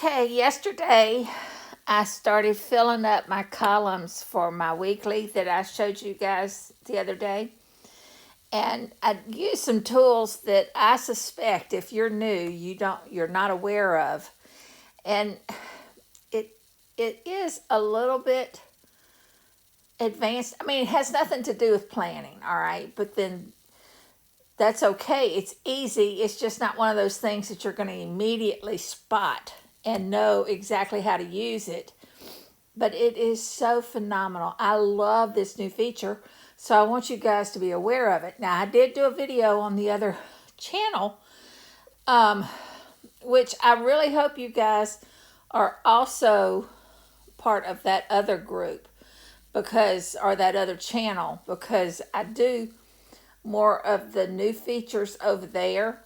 Okay, yesterday I started filling up my columns for my weekly that I showed you guys the other day. And I used some tools that I suspect if you're new, you're not aware of. And it it is a little bit advanced. I mean, it has nothing to do with planning, all right? But then that's okay. It's easy. It's just not one of those things that you're going to immediately spot and know exactly how to use it. But it is so phenomenal. I love this new feature, so I want you guys to be aware of it. Now, I did do a video on the other channel, um, which I really hope you guys are also part of that other group or that other channel, because I do more of the new features over there.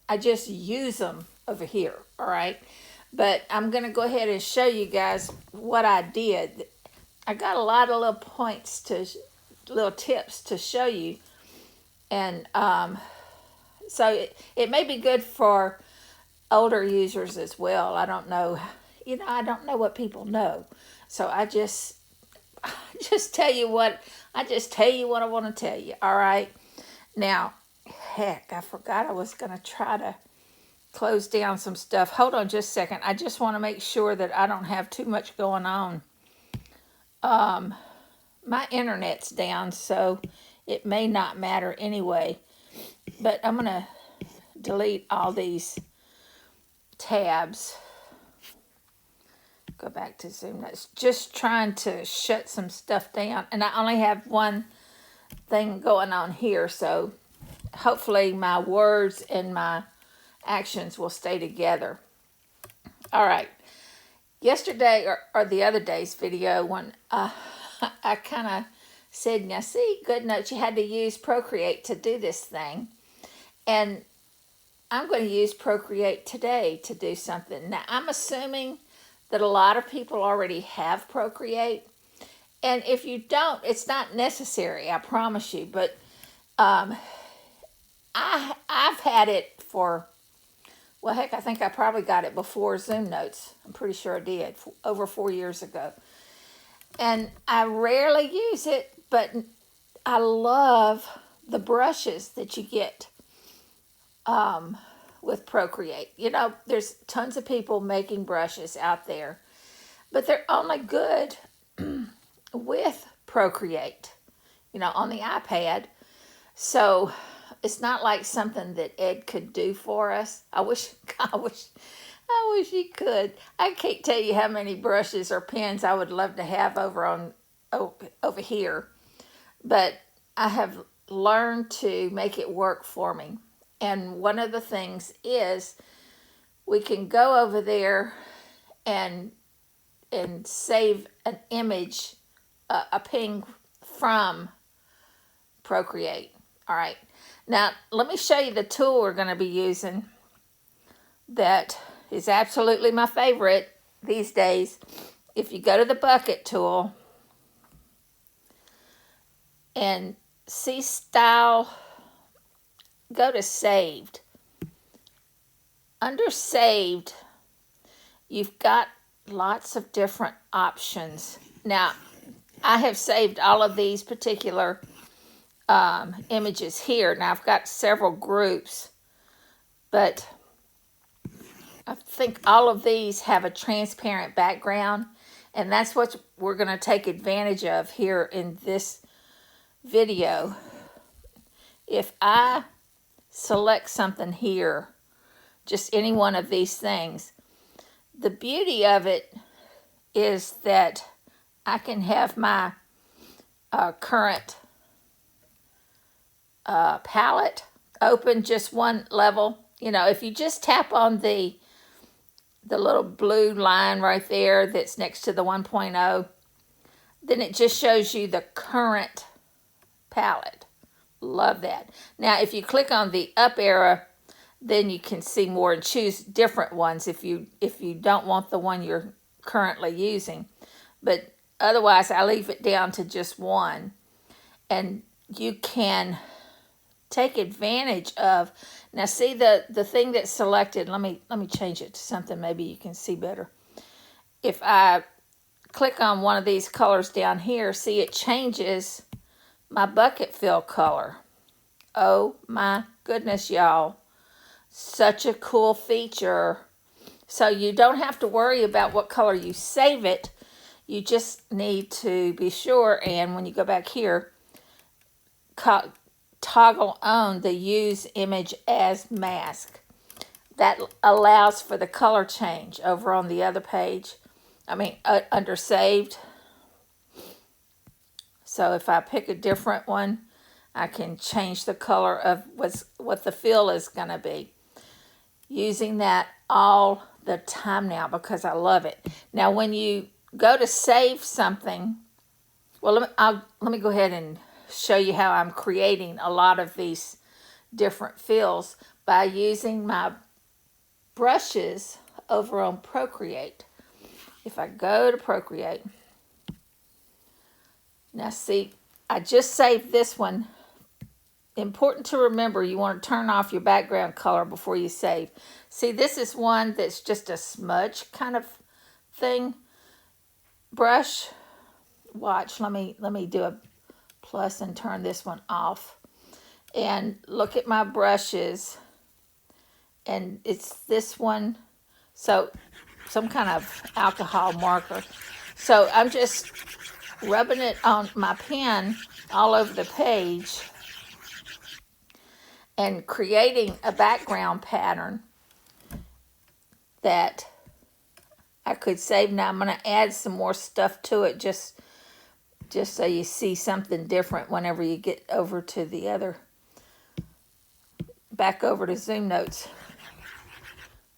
I just use them over here, all right? But I'm going to go ahead and show you guys what I did. I got a lot of little tips to show you. And so it may be good for older users as well. I don't know. I don't know what people know. So I just tell you what I want to tell you, all right? Now, heck, I forgot I was going to try to close down some stuff. Hold on just a second. I just want to make sure that I don't have too much going on. My internet's down, so it may not matter anyway. But I'm going to delete all these tabs. Go back to Zoom Notes. Just trying to shut some stuff down. And I only have one thing going on here, so hopefully my words and my actions will stay together. All right. Yesterday or the other day's video, when I kind of said, now see, GoodNotes, you had to use Procreate to do this thing. And I'm going to use Procreate today to do something. Now, I'm assuming that a lot of people already have Procreate. And if you don't, it's not necessary, I promise you. But I've had it for, well, heck, I think I probably got it before Zoom Notes. I'm pretty sure I did, over 4 years ago. And I rarely use it, but I love the brushes that you get with Procreate. There's tons of people making brushes out there, but they're only good with Procreate, on the iPad. So it's not like something that Ed could do for us. I wish he could. I can't tell you how many brushes or pens I would love to have over here, but I have learned to make it work for me. And one of the things is we can go over there and save an image, a ping from Procreate. All right. Now, let me show you the tool we're going to be using that is absolutely my favorite these days. If you go to the bucket tool and see style, go to saved. Under saved, you've got lots of different options. Now, I have saved all of these particular images here. Now, I've got several groups, but I think all of these have a transparent background, and that's what we're going to take advantage of here in this video. If I select something here, just any one of these things, the beauty of it is that I can have my current palette open just one level. If you just tap on the little blue line right there that's next to the 1.0, then it just shows you the current palette. Love that. Now, if you click on the up arrow, then you can see more and choose different ones if you don't want the one you're currently using. But otherwise, I leave it down to just one. And you can take advantage of. Now see the thing that's selected, let me change it to something maybe you can see better. If I click on one of these colors down here, see it changes my bucket fill color. Oh my goodness, y'all. Such a cool feature. So you don't have to worry about what color you save it. You just need to be sure, and when you go back here, toggle on the use image as mask. That allows for the color change over on the other page. Under saved. So if I pick a different one, I can change the color of what the fill is going to be. Using that all the time now because I love it. Now when you go to save something, well, let me go ahead and show you how I'm creating a lot of these different fills by using my brushes over on Procreate. If I go to Procreate, now see, I just saved this one. Important to remember, you want to turn off your background color before you save. See, this is one that's just a smudge kind of thing. Brush. Watch, let me do a plus and turn this one off. And look at my brushes. And it's this one. So, some kind of alcohol marker. So, I'm just rubbing it on my pen all over the page and creating a background pattern that I could save. Now I'm going to add some more stuff to it just so you see something different whenever you get over to the other, back over to Zoom Notes.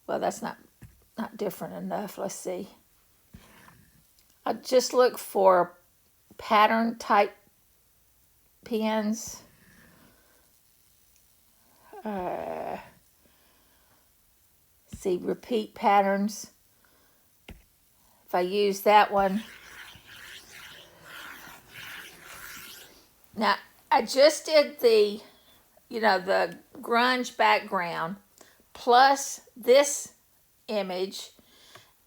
Well, that's not different enough. Let's see. I just look for pattern type pens. See, repeat patterns. If I use that one. Now, I just did the grunge background plus this image,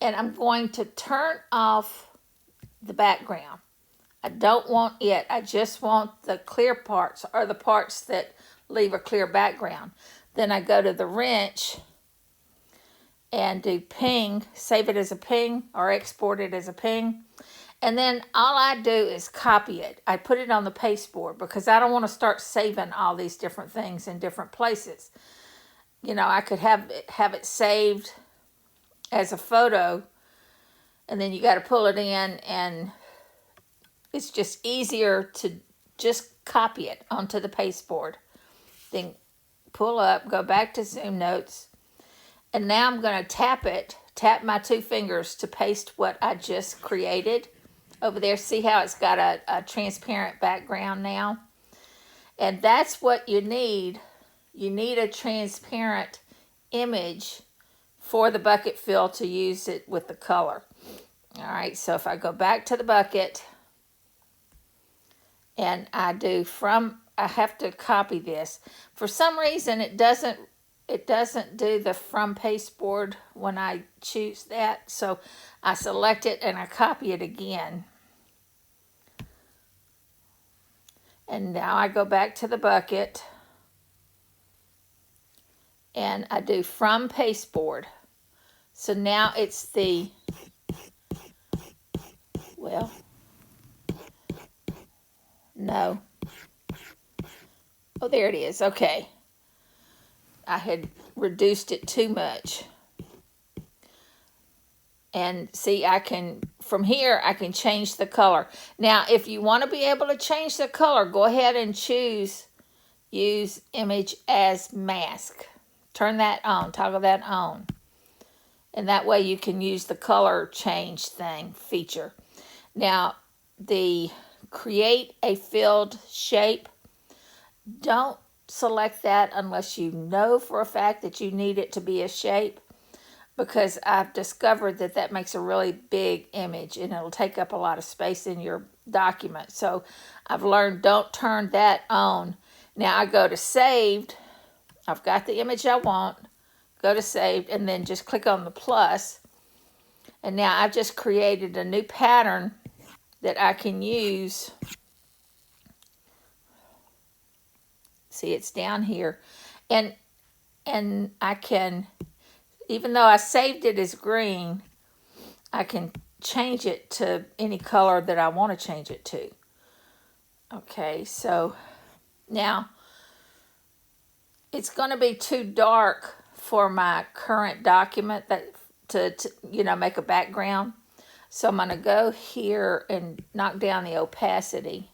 and I'm going to turn off the background. I don't want it. I just want the clear parts, or the parts that leave a clear background. Then I go to the wrench and do ping, save it as a ping or export it as a ping. And then all I do is copy it. I put it on the pasteboard because I don't want to start saving all these different things in different places. I could have it saved as a photo, and then you got to pull it in, and it's just easier to just copy it onto the pasteboard. Then pull up, go back to Zoom Notes, and now I'm going to tap my two fingers to paste what I just created over there. See how it's got a transparent background now? And that's what you need. You need a transparent image for the bucket fill to use it with the color. All right, so if I go back to the bucket and I have to copy this. For some reason, it doesn't do the from pasteboard when I choose that. So I select it and I copy it again. And now I go back to the bucket and I do from pasteboard. So now it's the, well, no. Oh, there it is. Okay. I had reduced it too much. And see, from here, I can change the color. Now, if you want to be able to change the color, go ahead and choose use image as mask. Turn that on, toggle that on. And that way you can use the color change feature. Now, the create a filled shape, don't select that unless you know for a fact that you need it to be a shape, because I've discovered that makes a really big image and it'll take up a lot of space in your document. So I've learned don't turn that on. Now I go to saved. I've got the image I want. Go to saved and then just click on the plus. And now I've just created a new pattern that I can use. See, it's down here. And I can, even though I saved it as green, I can change it to any color that I want to change it to. Okay, so now it's going to be too dark for my current document that to make a background. So I'm going to go here and knock down the opacity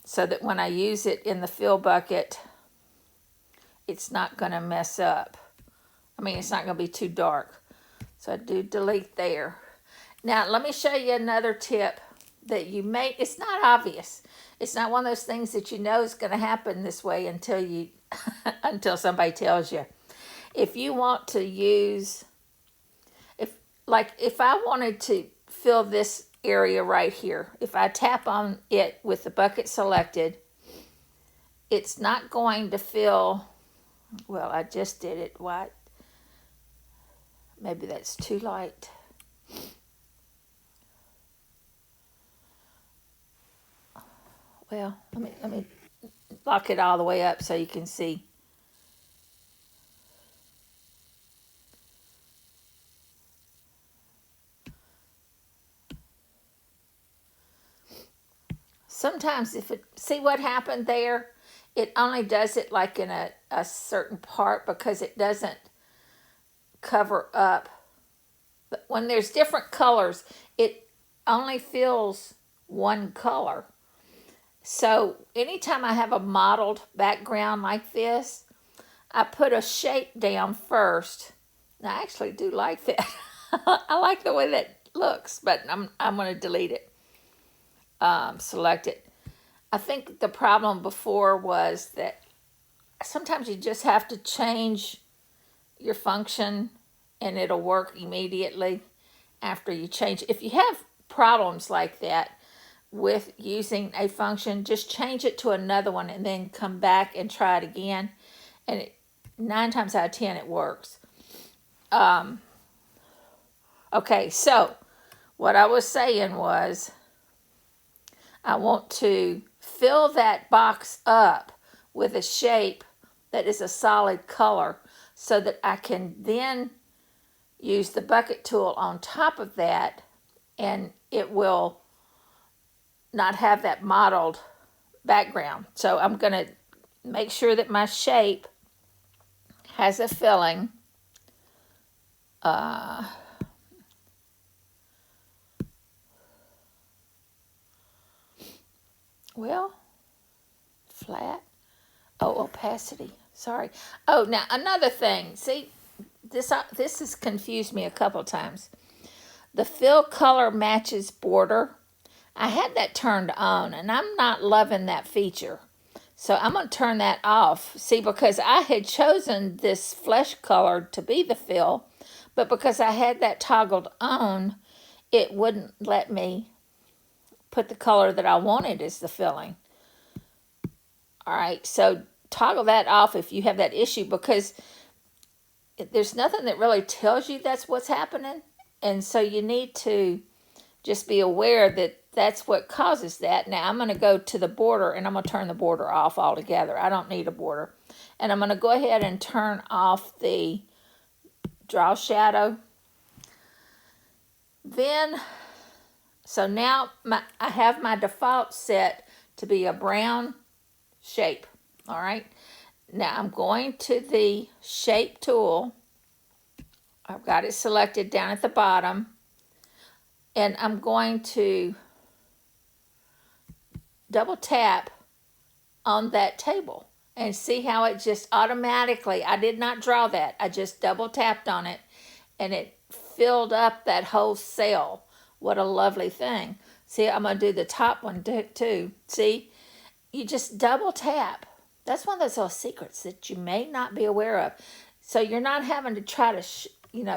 so that when I use it in the fill bucket, it's not going to mess up. I mean, it's not going to be too dark. So I do delete there. Now, let me show you another tip that you may, it's not obvious. It's not one of those things that you know is going to happen this way until you, until somebody tells you. If you want to use, if I wanted to fill this area right here, if I tap on it with the bucket selected, it's not going to fill, well, I just did it white. Maybe that's too light. Well, let me lock it all the way up so you can see. Sometimes if it, see what happened there? It only does it like in a certain part because it doesn't cover up. But when there's different colors, it only fills one color. So anytime I have a mottled background like this, I put a shape down first. Now, I actually do like that. I like the way that looks, but I'm going to delete it. Select it. I think the problem before was that sometimes you just have to change your function and it'll work immediately after you change. If you have problems like that with using a function, just change it to another one and then come back and try it again. And 9 times out of 10 it works. Okay, so what I was saying was I want to fill that box up with a shape that is a solid color so that I can then use the bucket tool on top of that and it will not have that mottled background. So I'm going to make sure that my shape has a filling. Well, flat. Oh, opacity. Sorry. Oh, now another thing. See, this has confused me a couple times. The fill color matches border. I had that turned on, and I'm not loving that feature. So I'm going to turn that off. See, because I had chosen this flesh color to be the fill, but because I had that toggled on, it wouldn't let me put the color that I wanted as the filling. All right, so toggle that off if you have that issue, because there's nothing that really tells you that's what's happening. And so you need to just be aware that that's what causes that. Now I'm going to go to the border and I'm going to turn the border off altogether. I don't need a border. And I'm going to go ahead and turn off the draw shadow. Then, so now I have my default set to be a brown shape. All right. Now I'm going to the shape tool. I've got it selected down at the bottom. And I'm going to double tap on that table and see how it just automatically, I did not draw that. I just double tapped on it and it filled up that whole cell. What a lovely thing. See, I'm going to do the top one too. See, you just double tap. That's one of those little secrets that you may not be aware of. So you're not having to try to,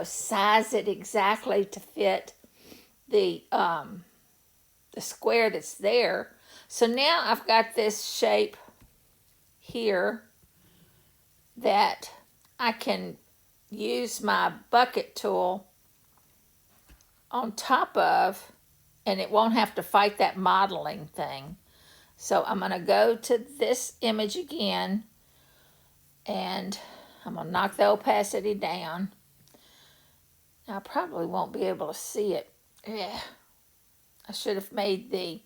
size it exactly to fit the square that's there. So now I've got this shape here that I can use my bucket tool on top of, and it won't have to fight that modeling thing. So I'm going to go to this image again, and I'm going to knock the opacity down. Now, I probably won't be able to see it. Yeah, I should have made the,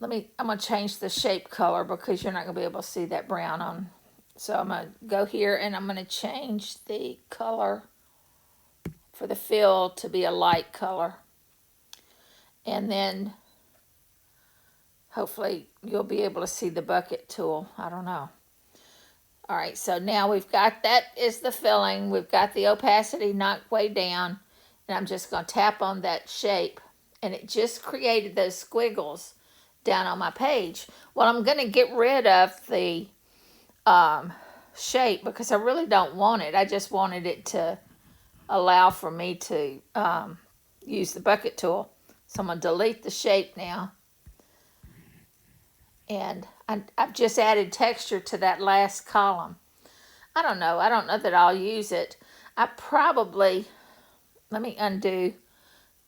I'm going to change the shape color because you're not going to be able to see that brown on. So I'm going to go here and I'm going to change the color for the fill to be a light color. And then hopefully you'll be able to see the bucket tool. I don't know. All right, so now we've got, that is the filling. We've got the opacity knocked way down. And I'm just going to tap on that shape. And it just created those squiggles down on my page. Well, I'm going to get rid of the shape because I really don't want it. I just wanted it to allow for me to use the bucket tool. So I'm going to delete the shape now. And I've just added texture to that last column. I don't know that I'll use it. I probably, let me undo.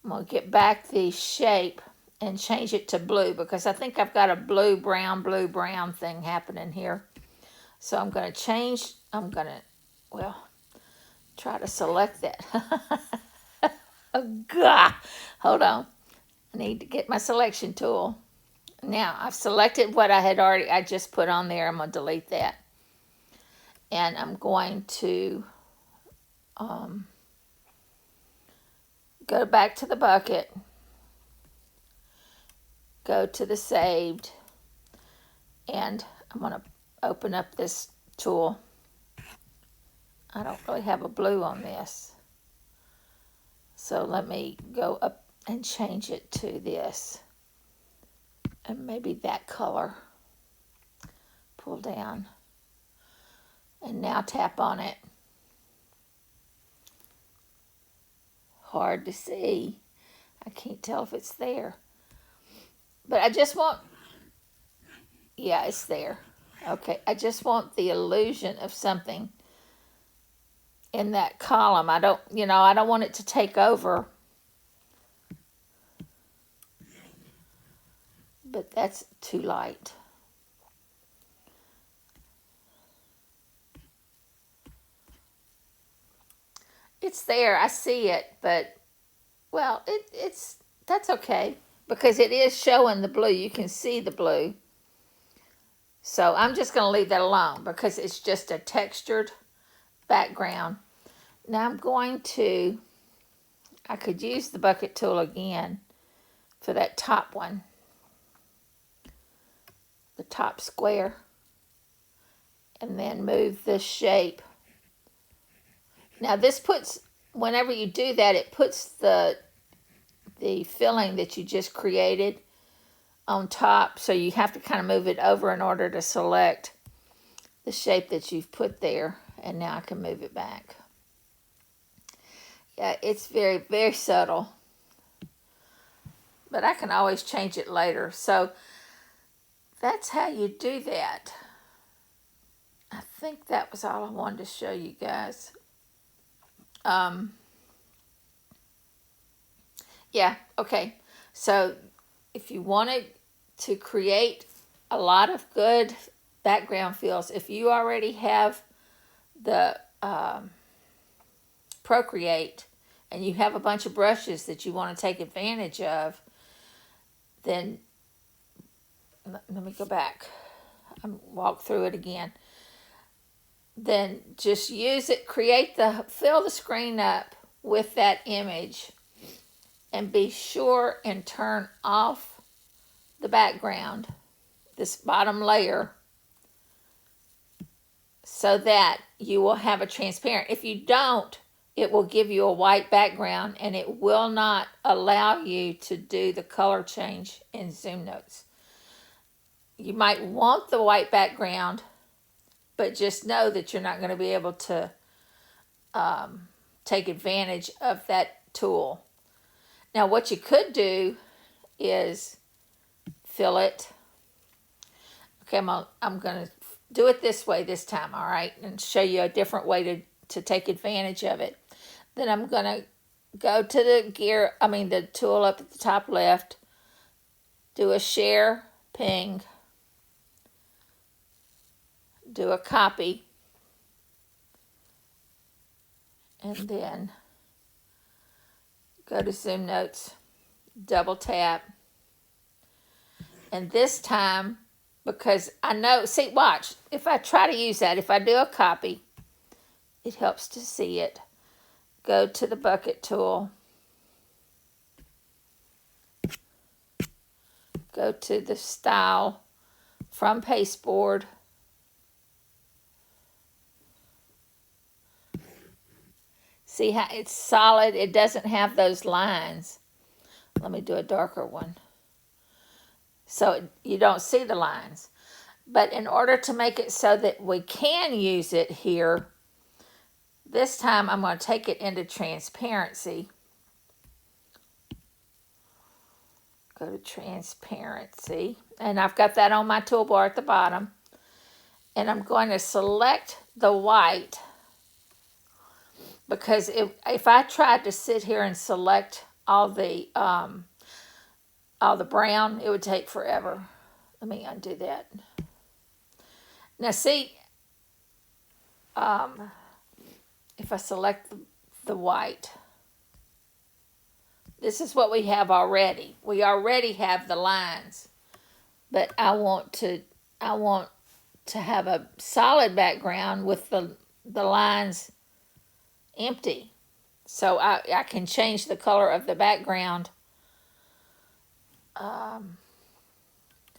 I'm going to get back the shape and change it to blue because I think I've got a blue, brown thing happening here. So I'm going to change, well, try to select that. Oh, God. Hold on. I need to get my selection tool. Now, I've selected what I just put on there. I'm going to delete that. And I'm going to go back to the bucket. Go to the saved. And I'm going to open up this tool. I don't really have a blue on this. So let me go up and change it to this. And maybe that color. Pull down. And now tap on it. Hard to see. I can't tell if it's there. But I just want, yeah, it's there. Okay, I just want the illusion of something in that column. I don't want it to take over. But that's too light. It's there, I see it, but, well, that's okay because it is showing the blue. You can see the blue. So I'm just going to leave that alone because it's just a textured background. Now I'm going to, I could use the bucket tool again for that top one. The top square. And then move this shape. Now this puts, whenever you do that, it puts the filling that you just created on top. So you have to kind of move it over in order to select the shape that you've put there. And now I can move it back. Yeah, it's very, very subtle. But I can always change it later. So that's how you do that. I think that was all I wanted to show you guys. Yeah, okay. So if you wanted to create a lot of good background fills, if you already have the Procreate and you have a bunch of brushes that you want to take advantage of, then let me go back and walk through it again. Then just use it, fill the screen up with that image and be sure and turn off the background, this bottom layer, so that you will have a transparent. If you don't, it will give you a white background and it will not allow you to do the color change in Zoom Notes. You might want the white background, but just know that you're not going to be able to take advantage of that tool. Now what you could do is fill it. Okay, I'm gonna do it this way this time, all right, and show you a different way to take advantage of it. Then I'm gonna go to the tool up at the top left, do a share, ping, do a copy, and then go to Zoom Notes, double tap, and this time, because I know, see, watch, if I try to use that, if I do a copy, it helps to see it. Go to the bucket tool, go to the style from pasteboard, see how it's solid, it doesn't have those lines. Let me do a darker one so you don't see the lines. But in order to make it so that we can use it here, this time I'm going to take it into transparency. Go to transparency, and I've got that on my toolbar at the bottom. And I'm going to select the white, because if I tried to sit here and select all the brown, it would take forever. Let me undo that. Now see, if I select the white, this is what we have already. We already have the lines, but I want to have a solid background with the lines empty. So I can change the color of the background.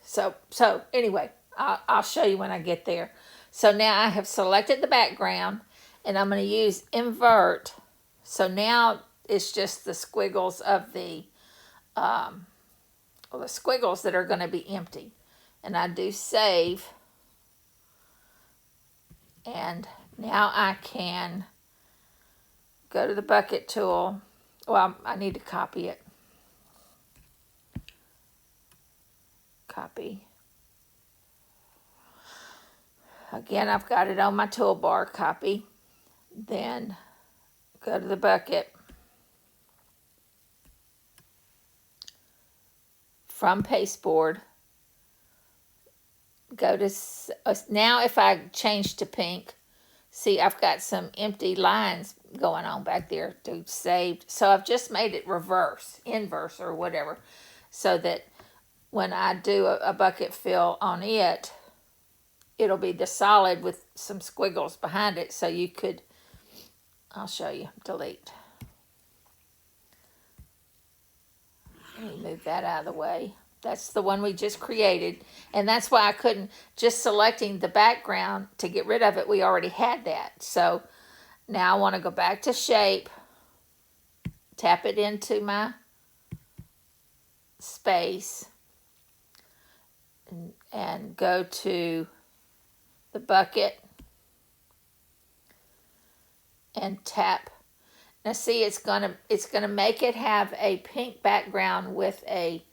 So anyway, I'll show you when I get there. So now I have selected the background, and I'm going to use invert. So now it's just the squiggles of the squiggles that are going to be empty. And I do save. And now I can go to the bucket tool. Well, I need to copy it. Copy. Again, I've got it on my toolbar, copy. Then go to the bucket. From pasteboard, go to, now if I change to pink, see I've got some empty lines going on back there to saved. So I've just made it inverse or whatever, so that when I do a bucket fill on it, it'll be the solid with some squiggles behind it. So you could, I'll show you, delete. Let me move that out of the way. That's the one we just created. And that's why I couldn't, just selecting the background to get rid of it, we already had that. So now I want to go back to shape, tap it into my space, and go to the bucket and tap. Now see, it's gonna make it have a pink background with a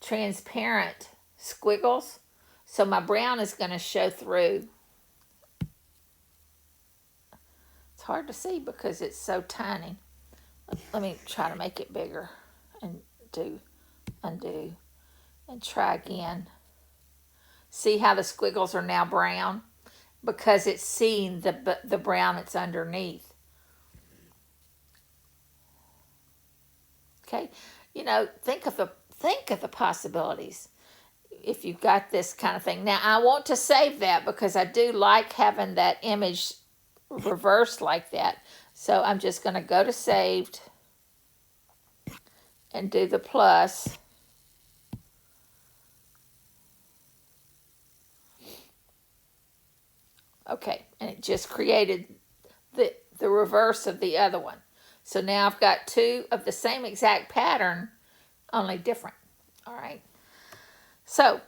transparent squiggles. So my brown is gonna show through. It's hard to see because it's so tiny. Let me try to make it bigger and undo and try again. See how the squiggles are now brown? Because it's seeing the brown that's underneath. Okay, you know, think of the possibilities if you've got this kind of thing. Now I want to save that because I do like having that image reversed like that. So I'm just going to go to saved and do the plus. Okay, and it just created the reverse of the other one. So now I've got two of the same exact pattern, only different. All right. So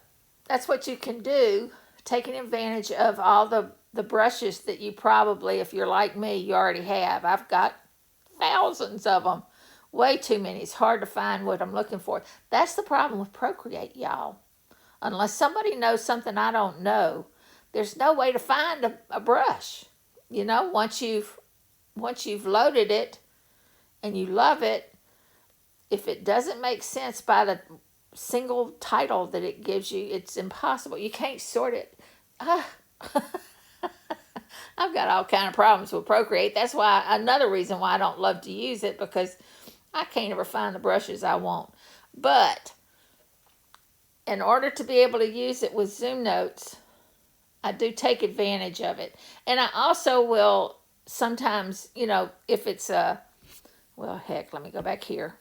that's what you can do, taking advantage of all the brushes that you probably, if you're like me, you already have. I've got thousands of them. Way too many. It's hard to find what I'm looking for. That's the problem with Procreate, y'all. Unless somebody knows something I don't know, there's no way to find a brush. You know, once you've loaded it and you love it, if it doesn't make sense by the single title that it gives you, it's impossible. You can't sort it. Ah. I've got all kind of problems with Procreate. That's why another reason why I don't love to use it, because I can't ever find the brushes I want. But in order to be able to use it with Zoom Notes, I do take advantage of it. And I also will sometimes, if it's well, heck, let me go back here.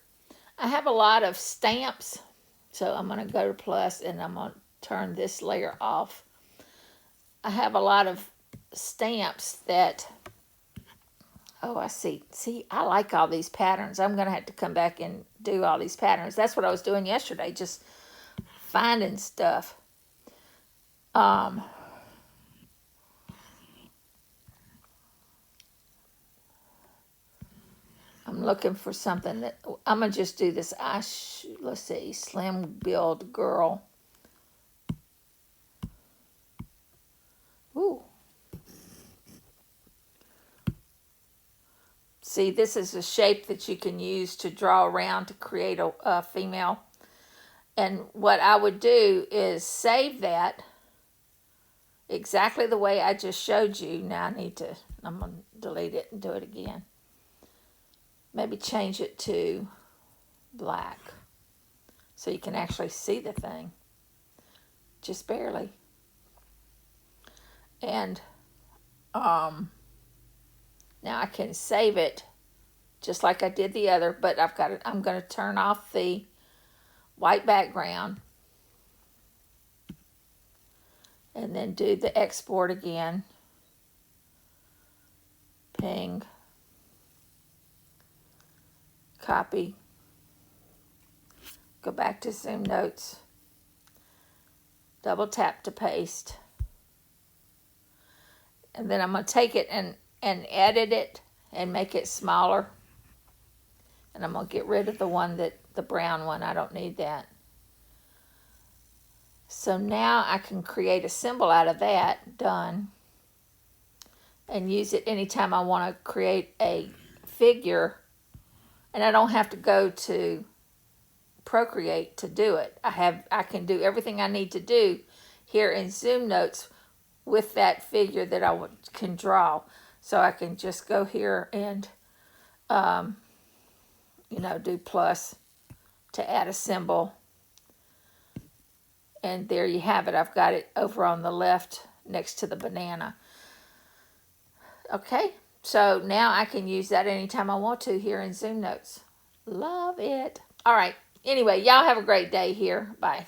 I have a lot of stamps. So I'm going to go to plus and I'm going to turn this layer off. I have a lot of stamps that, oh, I see. See, I like all these patterns. I'm going to have to come back and do all these patterns. That's what I was doing yesterday, just finding stuff. I'm looking for something that, I'm going to just do this. Let's see, slim build girl. Ooh. See, this is a shape that you can use to draw around to create a female. And what I would do is save that exactly the way I just showed you. Now I'm going to delete it and do it again. Maybe change it to black so you can actually see the thing. Just barely. And now I can save it just like I did the other, but I'm going to turn off the white background and then do the export again. Ping. Copy. Go back to Zoom Notes. Double tap to paste. And then I'm going to take it and edit it and make it smaller. And I'm going to get rid of the brown one. I don't need that. So now I can create a symbol out of that. Done. And use it anytime I want to create a figure. And I don't have to go to Procreate to do it. I can do everything I need to do here in Zoom Notes with that figure that I can draw. So I can just go here and do plus to add a symbol. And there you have it. I've got it over on the left next to the banana. Okay, so now I can use that anytime I want to here in Zoom Notes. Love it. All right, anyway, y'all have a great day here. Bye.